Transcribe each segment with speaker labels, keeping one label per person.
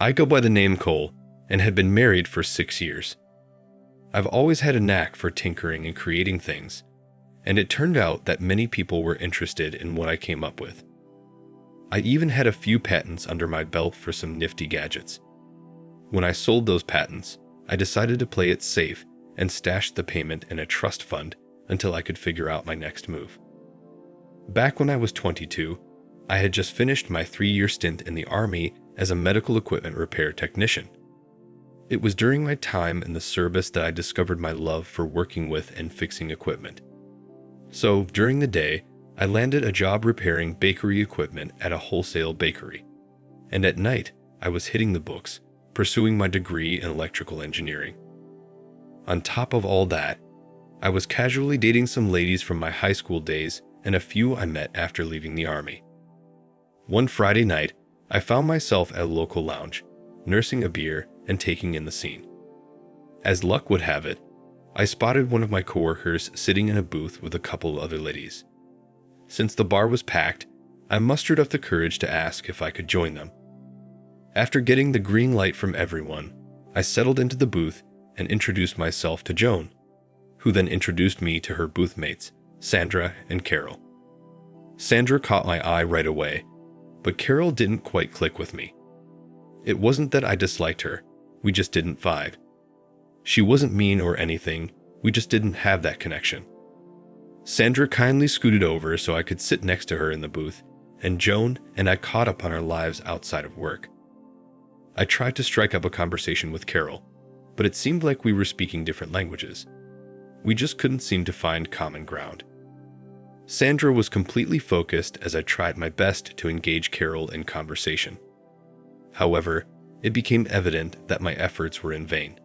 Speaker 1: I go by the name Cole and had been married for 6 years. I've always had a knack for tinkering and creating things, and it turned out that many people were interested in what I came up with. I even had a few patents under my belt for some nifty gadgets. When I sold those patents, I decided to play it safe and stashed the payment in a trust fund until I could figure out my next move. Back when I was 22, I had just finished my 3-year stint in the Army as a medical equipment repair technician. It was during my time in the service that I discovered my love for working with and fixing equipment. So, during the day, I landed a job repairing bakery equipment at a wholesale bakery. And at night, I was hitting the books, pursuing my degree in electrical engineering. On top of all that, I was casually dating some ladies from my high school days and a few I met after leaving the Army. One Friday night, I found myself at a local lounge, nursing a beer and taking in the scene. As luck would have it, I spotted one of my coworkers sitting in a booth with a couple of other ladies. Since the bar was packed, I mustered up the courage to ask if I could join them. After getting the green light from everyone, I settled into the booth and introduced myself to Joan, who then introduced me to her booth mates, Sandra and Carol. Sandra caught my eye right away, but Carol didn't quite click with me. It wasn't that I disliked her, we just didn't vibe. She wasn't mean or anything, we just didn't have that connection. Sandra kindly scooted over so I could sit next to her in the booth, and Joan and I caught up on our lives outside of work. I tried to strike up a conversation with Carol, but it seemed like we were speaking different languages. We just couldn't seem to find common ground. Sandra was completely focused as I tried my best to engage Carol in conversation. However, it became evident that my efforts were in vain.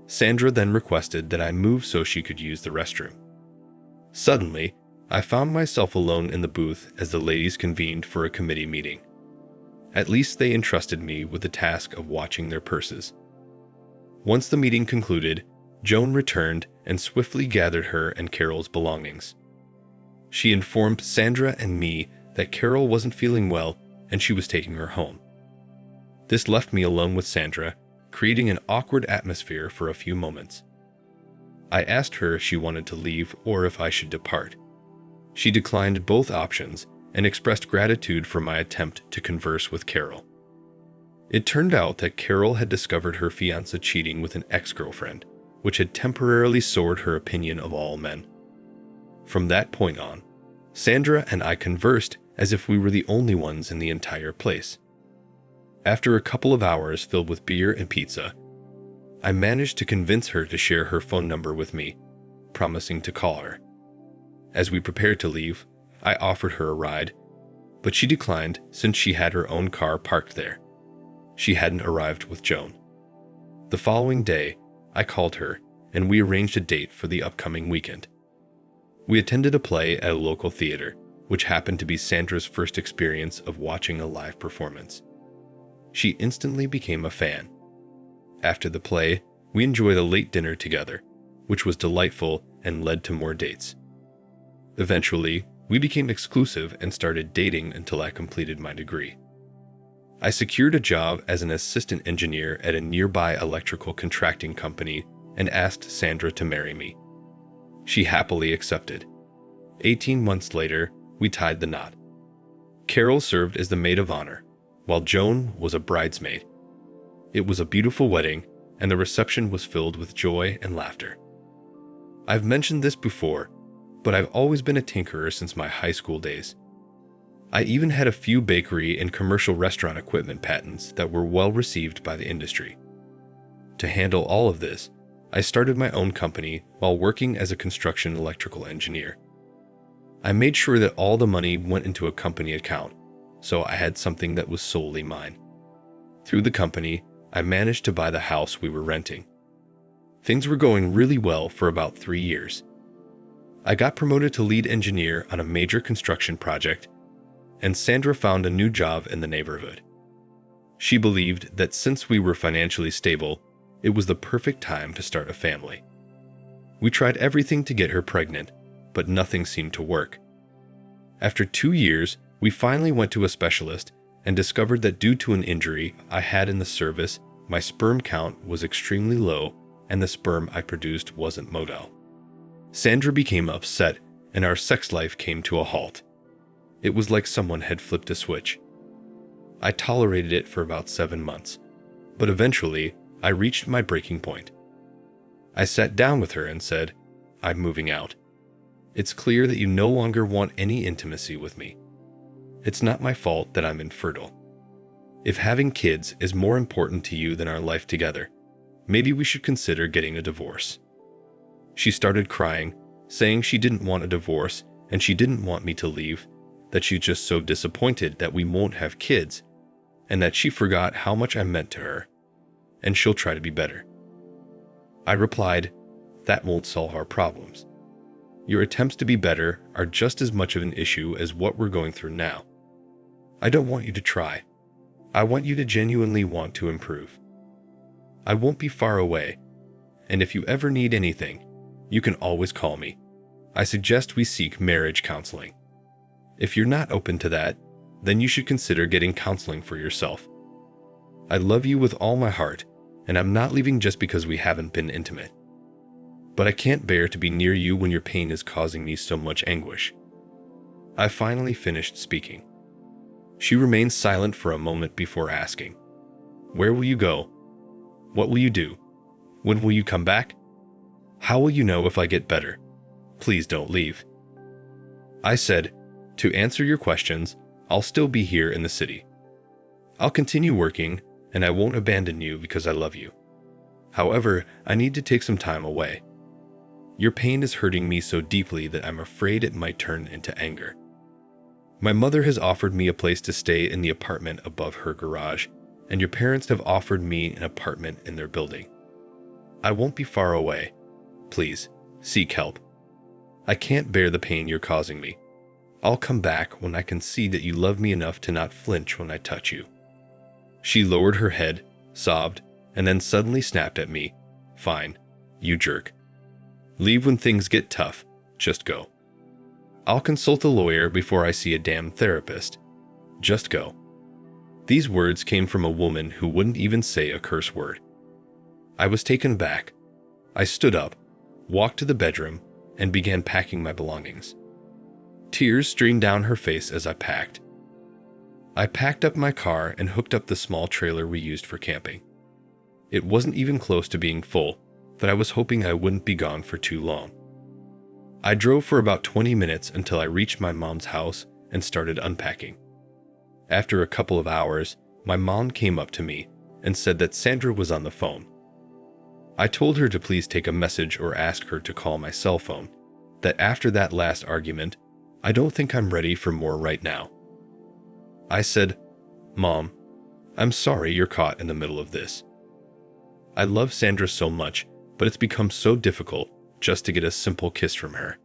Speaker 1: Sandra then requested that I move so she could use the restroom. Suddenly, I found myself alone in the booth as the ladies convened for a committee meeting. At least they entrusted me with the task of watching their purses. Once the meeting concluded, Joan returned and swiftly gathered her and Carol's belongings. She informed Sandra and me that Carol wasn't feeling well and she was taking her home. This left me alone with Sandra, creating an awkward atmosphere for a few moments. I asked her if she wanted to leave or if I should depart. She declined both options and expressed gratitude for my attempt to converse with Carol. It turned out that Carol had discovered her fiancé cheating with an ex-girlfriend, which had temporarily soured her opinion of all men. From that point on, Sandra and I conversed as if we were the only ones in the entire place. After a couple of hours filled with beer and pizza, I managed to convince her to share her phone number with me, promising to call her. As we prepared to leave, I offered her a ride, but she declined since she had her own car parked there. She hadn't arrived with Joan. The following day, I called her and we arranged a date for the upcoming weekend. We attended a play at a local theater, which happened to be Sandra's first experience of watching a live performance. She instantly became a fan. After the play, we enjoyed a late dinner together, which was delightful and led to more dates. Eventually, we became exclusive and started dating until I completed my degree. I secured a job as an assistant engineer at a nearby electrical contracting company and asked Sandra to marry me. She happily accepted. 18 months later, we tied the knot. Carol served as the maid of honor, while Joan was a bridesmaid. It was a beautiful wedding, and the reception was filled with joy and laughter. I've mentioned this before, but I've always been a tinkerer since my high school days. I even had a few bakery and commercial restaurant equipment patents that were well received by the industry. To handle all of this, I started my own company while working as a construction electrical engineer. I made sure that all the money went into a company account, so I had something that was solely mine. Through the company, I managed to buy the house we were renting. Things were going really well for about 3 years. I got promoted to lead engineer on a major construction project, and Sandra found a new job in the neighborhood. She believed that since we were financially stable, it was the perfect time to start a family. We tried everything to get her pregnant, but nothing seemed to work. After 2 years, we finally went to a specialist and discovered that due to an injury I had in the service, my sperm count was extremely low and the sperm I produced wasn't motile. Sandra became upset and our sex life came to a halt. It was like someone had flipped a switch. I tolerated it for about 7 months, but eventually I reached my breaking point. I sat down with her and said, "I'm moving out. It's clear that you no longer want any intimacy with me. It's not my fault that I'm infertile. If having kids is more important to you than our life together, maybe we should consider getting a divorce." She started crying, saying she didn't want a divorce and she didn't want me to leave, that she's just so disappointed that we won't have kids, and that she forgot how much I meant to her, and she'll try to be better. I replied, "That won't solve our problems. Your attempts to be better are just as much of an issue as what we're going through now. I don't want you to try. I want you to genuinely want to improve. I won't be far away, and if you ever need anything, you can always call me. I suggest we seek marriage counseling. If you're not open to that, then you should consider getting counseling for yourself. I love you with all my heart, and I'm not leaving just because we haven't been intimate. But I can't bear to be near you when your pain is causing me so much anguish." I finally finished speaking. She remained silent for a moment before asking, "Where will you go? What will you do? When will you come back? How will you know if I get better? Please don't leave." I said, "To answer your questions, I'll still be here in the city. I'll continue working, and I won't abandon you because I love you. However, I need to take some time away. Your pain is hurting me so deeply that I'm afraid it might turn into anger. My mother has offered me a place to stay in the apartment above her garage, and your parents have offered me an apartment in their building. I won't be far away. Please, seek help. I can't bear the pain you're causing me. I'll come back when I can see that you love me enough to not flinch when I touch you." She lowered her head, sobbed, and then suddenly snapped at me, "Fine, you jerk. Leave when things get tough, just go. I'll consult a lawyer before I see a damn therapist. Just go." These words came from a woman who wouldn't even say a curse word. I was taken aback. I stood up, walked to the bedroom, and began packing my belongings. Tears streamed down her face as I packed. I packed up my car and hooked up the small trailer we used for camping. It wasn't even close to being full, but I was hoping I wouldn't be gone for too long. I drove for about 20 minutes until I reached my mom's house and started unpacking. After a couple of hours, my mom came up to me and said that Sandra was on the phone. I told her to please take a message or ask her to call my cell phone, that after that last argument, I don't think I'm ready for more right now. I said, "Mom, I'm sorry you're caught in the middle of this. I love Sandra so much, but it's become so difficult just to get a simple kiss from her.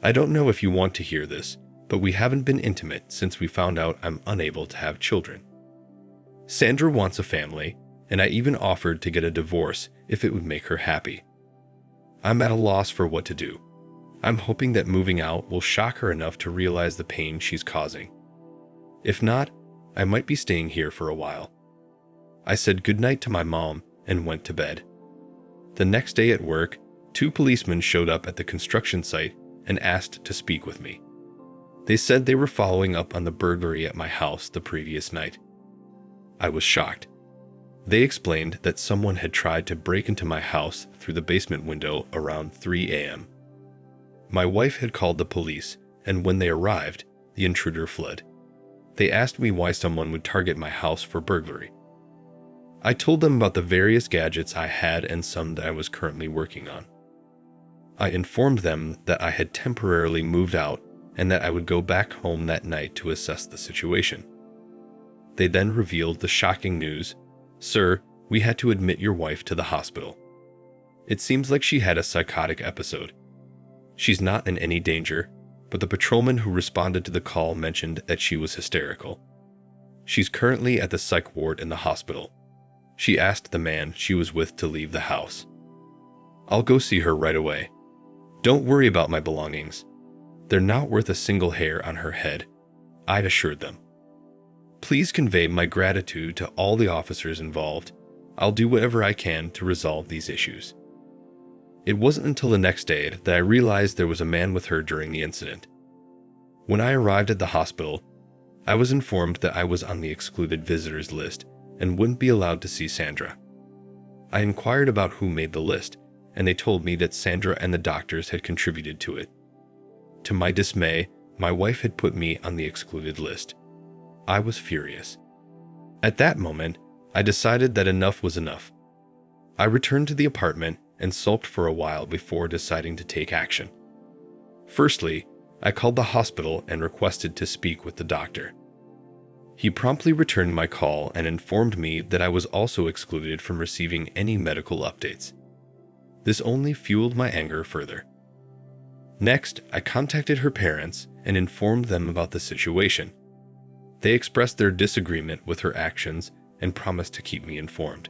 Speaker 1: I don't know if you want to hear this, but we haven't been intimate since we found out I'm unable to have children. Sandra wants a family, and I even offered to get a divorce if it would make her happy. I'm at a loss for what to do. I'm hoping that moving out will shock her enough to realize the pain she's causing. If not, I might be staying here for a while." I said goodnight to my mom and went to bed. The next day at work, 2 policemen showed up at the construction site and asked to speak with me. They said they were following up on the burglary at my house the previous night. I was shocked. They explained that someone had tried to break into my house through the basement window around 3 a.m. My wife had called the police, and when they arrived, the intruder fled. They asked me why someone would target my house for burglary. I told them about the various gadgets I had and some that I was currently working on. I informed them that I had temporarily moved out and that I would go back home that night to assess the situation. They then revealed the shocking news, "Sir, we had to admit your wife to the hospital. It seems like she had a psychotic episode. She's not in any danger, but the patrolman who responded to the call mentioned that she was hysterical. She's currently at the psych ward in the hospital. She asked the man she was with to leave the house. I'll go see her right away. Don't worry about my belongings. They're not worth a single hair on her head," I'd assured them. Please convey my gratitude to all the officers involved. I'll do whatever I can to resolve these issues." It wasn't until the next day that I realized there was a man with her during the incident. When I arrived at the hospital, I was informed that I was on the excluded visitors list and wouldn't be allowed to see Sandra. I inquired about who made the list, and they told me that Sandra and the doctors had contributed to it. To my dismay, my wife had put me on the excluded list. I was furious. At that moment, I decided that enough was enough. I returned to the apartment and sulked for a while before deciding to take action. Firstly, I called the hospital and requested to speak with the doctor. He promptly returned my call and informed me that I was also excluded from receiving any medical updates. This only fueled my anger further. Next, I contacted her parents and informed them about the situation. They expressed their disagreement with her actions and promised to keep me informed.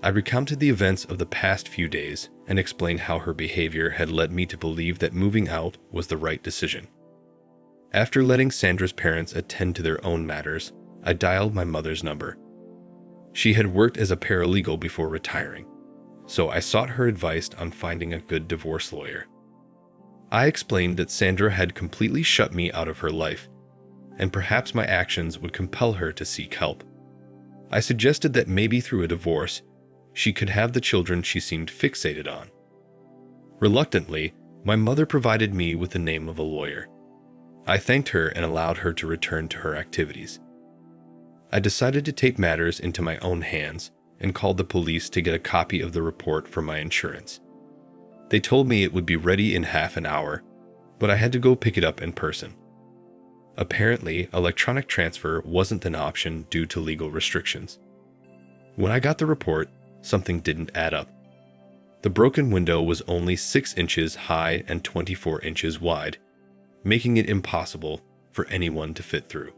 Speaker 1: I recounted the events of the past few days and explained how her behavior had led me to believe that moving out was the right decision. After letting Sandra's parents attend to their own matters, I dialed my mother's number. She had worked as a paralegal before retiring, so I sought her advice on finding a good divorce lawyer. I explained that Sandra had completely shut me out of her life, and perhaps my actions would compel her to seek help. I suggested that maybe through a divorce, she could have the children she seemed fixated on. Reluctantly, my mother provided me with the name of a lawyer. I thanked her and allowed her to return to her activities. I decided to take matters into my own hands and called the police to get a copy of the report from my insurance. They told me it would be ready in half an hour, but I had to go pick it up in person. Apparently, electronic transfer wasn't an option due to legal restrictions. When I got the report, something didn't add up. The broken window was only 6 inches high and 24 inches wide, making it impossible for anyone to fit through.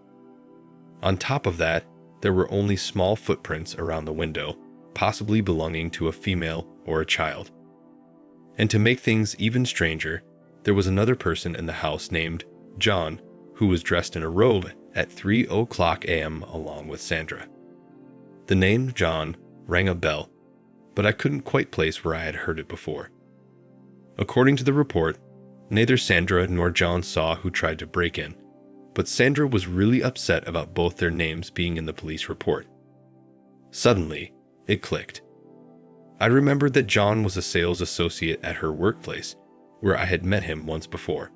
Speaker 1: On top of that, there were only small footprints around the window, possibly belonging to a female or a child. And to make things even stranger, there was another person in the house named John, who was dressed in a robe at 3:00 a.m. along with Sandra. The name John rang a bell, but I couldn't quite place where I had heard it before. According to the report, neither Sandra nor John saw who tried to break in, but Sandra was really upset about both their names being in the police report. Suddenly, it clicked. I remembered that John was a sales associate at her workplace, where I had met him once before.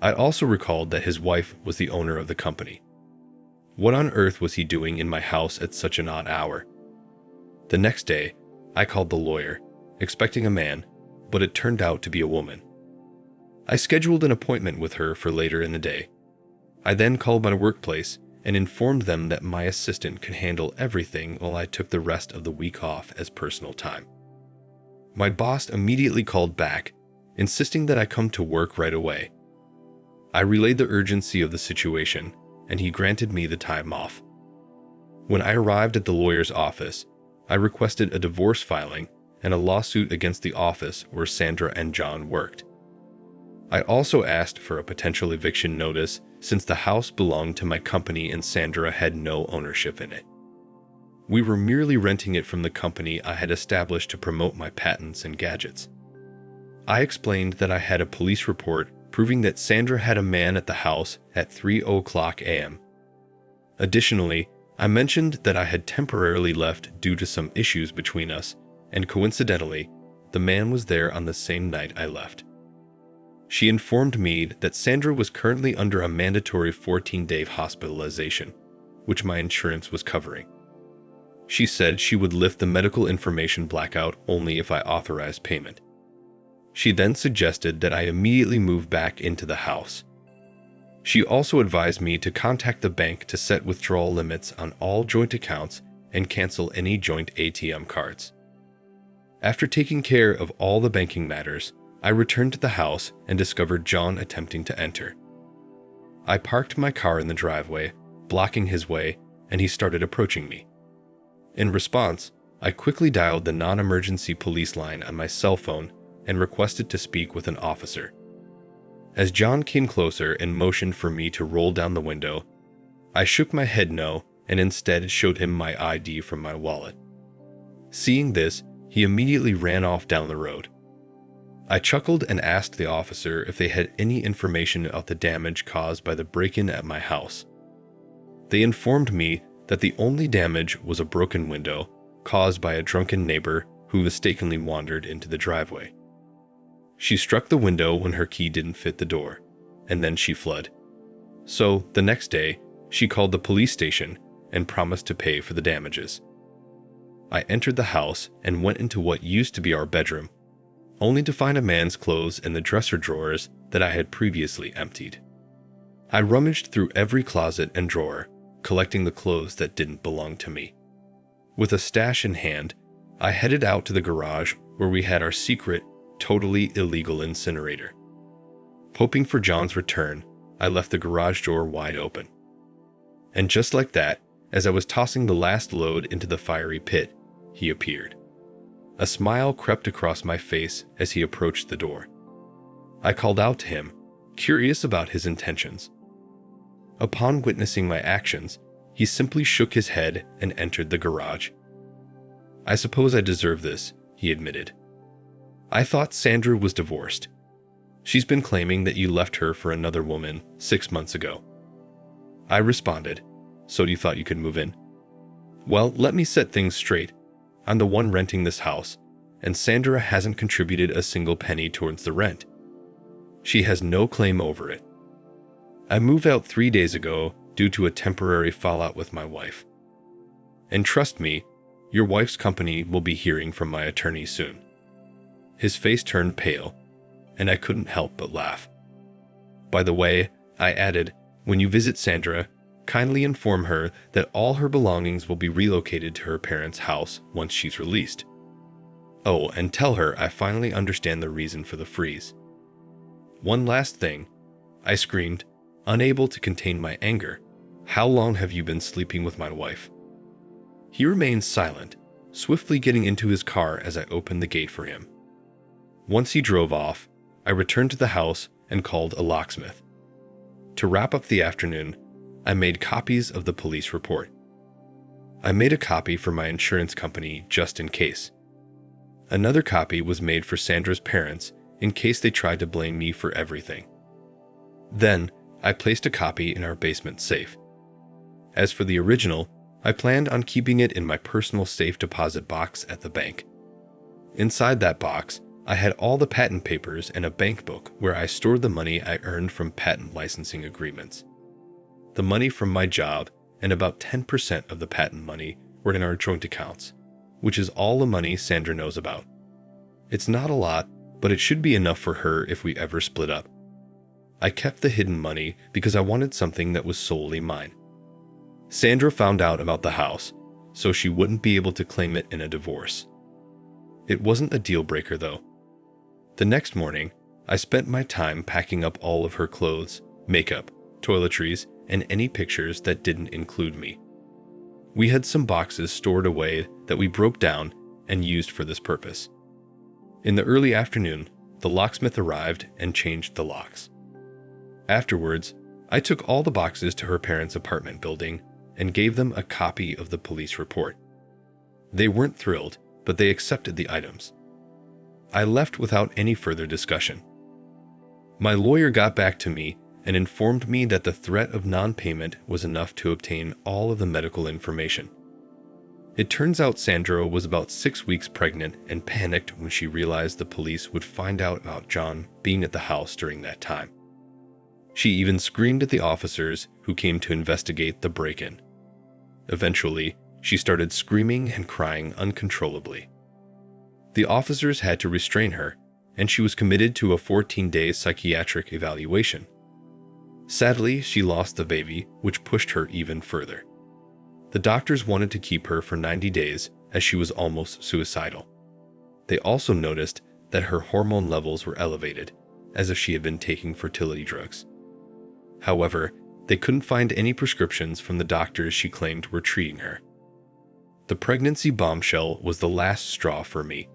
Speaker 1: I also recalled that his wife was the owner of the company. What on earth was he doing in my house at such an odd hour? The next day, I called the lawyer, expecting a man, but it turned out to be a woman. I scheduled an appointment with her for later in the day. I then called my workplace and informed them that my assistant could handle everything while I took the rest of the week off as personal time. My boss immediately called back, insisting that I come to work right away. I relayed the urgency of the situation, and he granted me the time off. When I arrived at the lawyer's office, I requested a divorce filing and a lawsuit against the office where Sandra and John worked. I also asked for a potential eviction notice since the house belonged to my company and Sandra had no ownership in it. We were merely renting it from the company I had established to promote my patents and gadgets. I explained that I had a police report proving that Sandra had a man at the house at 3:00 a.m. Additionally, I mentioned that I had temporarily left due to some issues between us, and coincidentally, the man was there on the same night I left. She informed me that Sandra was currently under a mandatory 14-day hospitalization, which my insurance was covering. She said she would lift the medical information blackout only if I authorized payment. She then suggested that I immediately move back into the house. She also advised me to contact the bank to set withdrawal limits on all joint accounts and cancel any joint ATM cards. After taking care of all the banking matters, I returned to the house and discovered John attempting to enter. I parked my car in the driveway, blocking his way, and he started approaching me. In response, I quickly dialed the non-emergency police line on my cell phone and requested to speak with an officer. As John came closer and motioned for me to roll down the window, I shook my head no and instead showed him my ID from my wallet. Seeing this, he immediately ran off down the road. I chuckled and asked the officer if they had any information about the damage caused by the break-in at my house. They informed me that the only damage was a broken window caused by a drunken neighbor who mistakenly wandered into the driveway. She struck the window when her key didn't fit the door, and then she fled. So, the next day, she called the police station and promised to pay for the damages. I entered the house and went into what used to be our bedroom, only to find a man's clothes in the dresser drawers that I had previously emptied. I rummaged through every closet and drawer, collecting the clothes that didn't belong to me. With a stash in hand, I headed out to the garage where we had our secret, totally illegal incinerator. Hoping for John's return, I left the garage door wide open. And just like that, as I was tossing the last load into the fiery pit, he appeared. A smile crept across my face as he approached the door. I called out to him, curious about his intentions. Upon witnessing my actions, he simply shook his head and entered the garage. "I suppose I deserve this," he admitted. "I thought Sandra was divorced. She's been claiming that you left her for another woman 6 months ago." I responded, "So you thought you could move in?" "Well, let me set things straight. I'm the one renting this house, and Sandra hasn't contributed a single penny towards the rent. She has no claim over it. I moved out 3 days ago due to a temporary fallout with my wife. And trust me, your wife's company will be hearing from my attorney soon." His face turned pale, and I couldn't help but laugh. "By the way," I added, "when you visit Sandra, kindly inform her that all her belongings will be relocated to her parents' house once she's released. Oh, and tell her I finally understand the reason for the freeze." "One last thing," I screamed, unable to contain my anger. "How long have you been sleeping with my wife?" He remained silent, swiftly getting into his car as I opened the gate for him. Once he drove off, I returned to the house and called a locksmith. To wrap up the afternoon, I made copies of the police report. I made a copy for my insurance company just in case. Another copy was made for Sandra's parents in case they tried to blame me for everything. Then, I placed a copy in our basement safe. As for the original, I planned on keeping it in my personal safe deposit box at the bank. Inside that box, I had all the patent papers and a bank book where I stored the money I earned from patent licensing agreements. The money from my job and about 10% of the patent money were in our joint accounts, which is all the money Sandra knows about. It's not a lot, but it should be enough for her if we ever split up. I kept the hidden money because I wanted something that was solely mine. Sandra found out about the house, so she wouldn't be able to claim it in a divorce. It wasn't a deal breaker though. The next morning, I spent my time packing up all of her clothes, makeup, toiletries, and any pictures that didn't include me. We had some boxes stored away that we broke down and used for this purpose. In the early afternoon, the locksmith arrived and changed the locks. Afterwards, I took all the boxes to her parents' apartment building and gave them a copy of the police report. They weren't thrilled, but they accepted the items. I left without any further discussion. My lawyer got back to me and informed me that the threat of non-payment was enough to obtain all of the medical information. It turns out Sandra was about 6 weeks pregnant and panicked when she realized the police would find out about John being at the house during that time. She even screamed at the officers who came to investigate the break-in. Eventually, she started screaming and crying uncontrollably. The officers had to restrain her, and she was committed to a 14-day psychiatric evaluation. Sadly, she lost the baby, which pushed her even further. The doctors wanted to keep her for 90 days as she was almost suicidal. They also noticed that her hormone levels were elevated, as if she had been taking fertility drugs. However, they couldn't find any prescriptions from the doctors she claimed were treating her. The pregnancy bombshell was the last straw for me.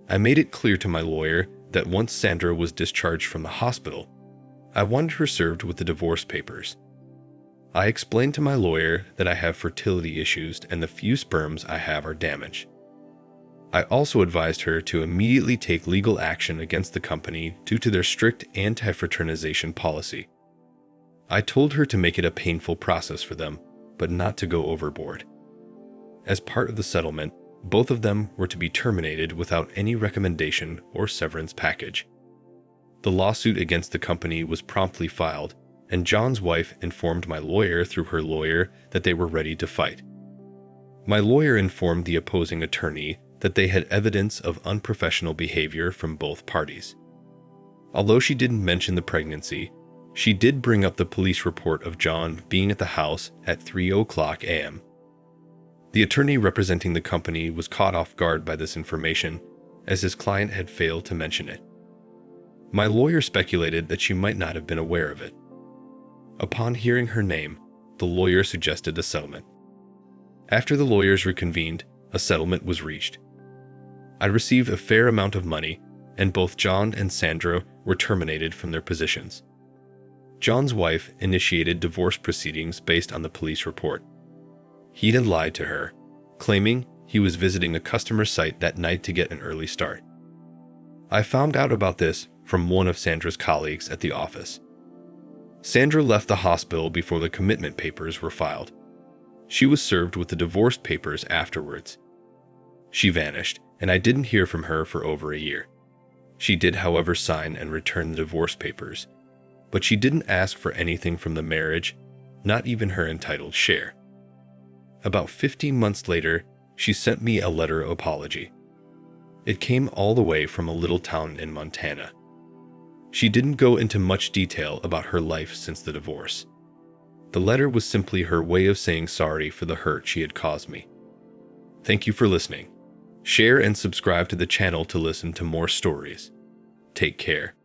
Speaker 1: I made it clear to my lawyer that once Sandra was discharged from the hospital, I wanted her served with the divorce papers. I explained to my lawyer that I have fertility issues and the few sperms I have are damaged. I also advised her to immediately take legal action against the company due to their strict anti-fraternization policy. I told her to make it a painful process for them, but not to go overboard. As part of the settlement, both of them were to be terminated without any recommendation or severance package. The lawsuit against the company was promptly filed, and John's wife informed my lawyer through her lawyer that they were ready to fight. My lawyer informed the opposing attorney that they had evidence of unprofessional behavior from both parties. Although she didn't mention the pregnancy, she did bring up the police report of John being at the house at 3:00 a.m. The attorney representing the company was caught off guard by this information, as his client had failed to mention it. My lawyer speculated that she might not have been aware of it. Upon hearing her name, the lawyer suggested a settlement. After the lawyers reconvened, a settlement was reached. I received a fair amount of money, and both John and Sandra were terminated from their positions. John's wife initiated divorce proceedings based on the police report. He had lied to her, claiming he was visiting a customer site that night to get an early start. I found out about this from one of Sandra's colleagues at the office. Sandra left the hospital before the commitment papers were filed. She was served with the divorce papers afterwards. She vanished, and I didn't hear from her for over a year. She did, however, sign and return the divorce papers, but she didn't ask for anything from the marriage, not even her entitled share. About 15 months later, she sent me a letter of apology. It came all the way from a little town in Montana. She didn't go into much detail about her life since the divorce. The letter was simply her way of saying sorry for the hurt she had caused me. Thank you for listening. Share and subscribe to the channel to listen to more stories. Take care.